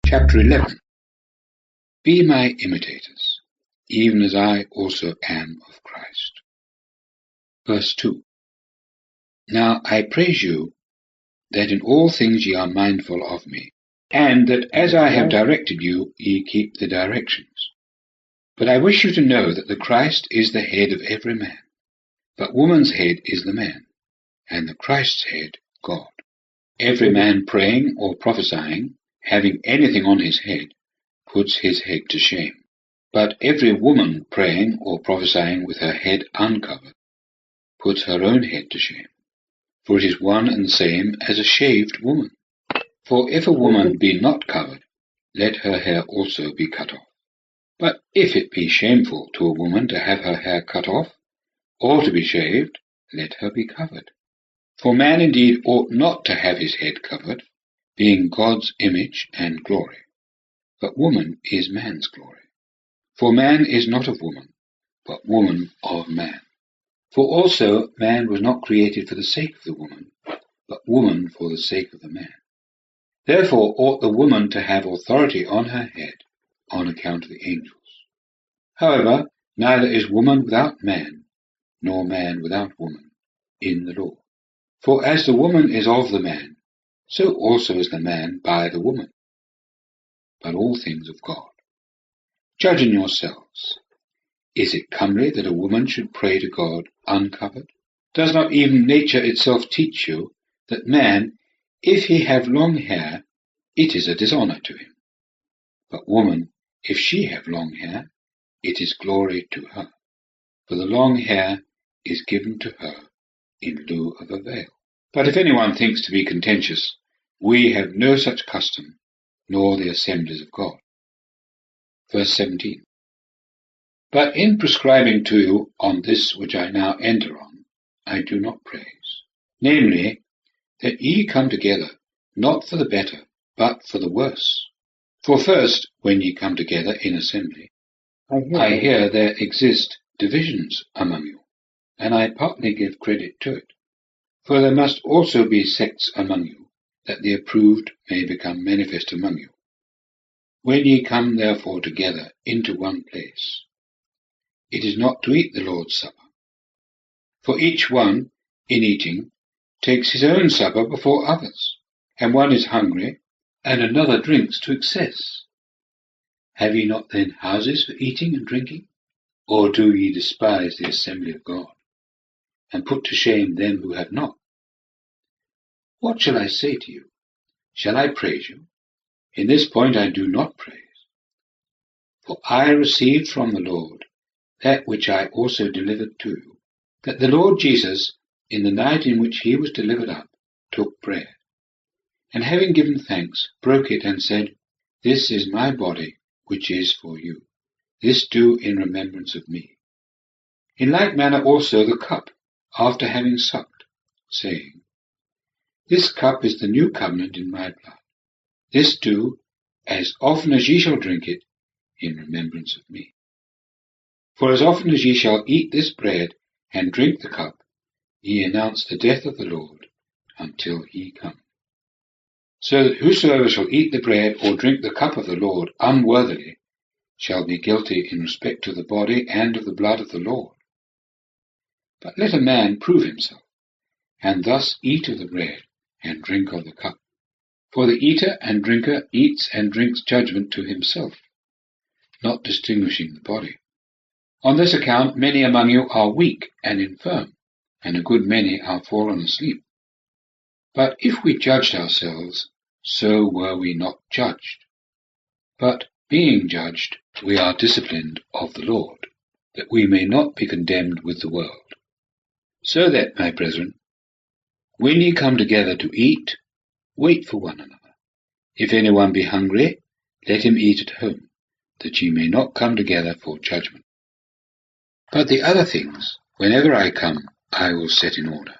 Chapter 11. Be my imitators, even as I also am of Christ. Verse 2. Now I praise you that in all things ye are mindful of me, and that as I have directed you, ye keep the directions. But I wish you to know that the Christ is the head of every man, but woman's head is the man, and the Christ's head God. Every man praying or prophesying, having anything on his head, puts his head to shame. But every woman praying or prophesying with her head uncovered puts her own head to shame. For it is one and the same as a shaved woman. For if a woman be not covered, let her hair also be cut off. But if it be shameful to a woman to have her hair cut off, or to be shaved, let her be covered. For man indeed ought not to have his head covered, being God's image and glory. But woman is man's glory. For man is not of woman, but woman of man. For also man was not created for the sake of the woman, but woman for the sake of the man. Therefore ought the woman to have authority on her head on account of the angels. However, neither is woman without man, nor man without woman, in the law. For as the woman is of the man, so also is the man by the woman. But all things of God. Judge in yourselves. Is it comely that a woman should pray to God uncovered? Does not even nature itself teach you that man, if he have long hair, it is a dishonor to him? But woman, if she have long hair, it is glory to her. For the long hair is given to her in lieu of a veil. But if anyone thinks to be contentious, we have no such custom, nor the assemblies of God. Verse 17. But in prescribing to you on this which I now enter on, I do not praise, namely, that ye come together, not for the better, but for the worse. For first, when ye come together in assembly, I hear there exist divisions among you, and I partly give credit to it. For there must also be sects among you, that the approved may become manifest among you. When ye come therefore together into one place, it is not to eat the Lord's Supper. For each one, in eating, takes his own supper before others, and one is hungry, and another drinks to excess. Have ye not then houses for eating and drinking? Or do ye despise the assembly of God, and put to shame them who have not? What shall I say to you? Shall I praise you? In this point I do not praise. For I received from the Lord that which I also delivered to you, that the Lord Jesus, in the night in which he was delivered up, took bread, and having given thanks, broke it, and said, This is my body, which is for you. This do in remembrance of me. In like manner also the cup, after having supped, saying, This cup is the new covenant in my blood. This do, as often as ye shall drink it, in remembrance of me. For as often as ye shall eat this bread and drink the cup, ye announce the death of the Lord until he come. So that whosoever shall eat the bread or drink the cup of the Lord unworthily shall be guilty in respect of the body and of the blood of the Lord. But let a man prove himself, and thus eat of the bread and drink of the cup. For the eater and drinker eats and drinks judgment to himself, not distinguishing the body. On this account many among you are weak and infirm, and a good many are fallen asleep. But if we judged ourselves, so were we not judged. But being judged, we are disciplined of the Lord, that we may not be condemned with the world. So that, my brethren, when ye come together to eat, wait for one another. If anyone be hungry, let him eat at home, that ye may not come together for judgment. But the other things, whenever I come, I will set in order.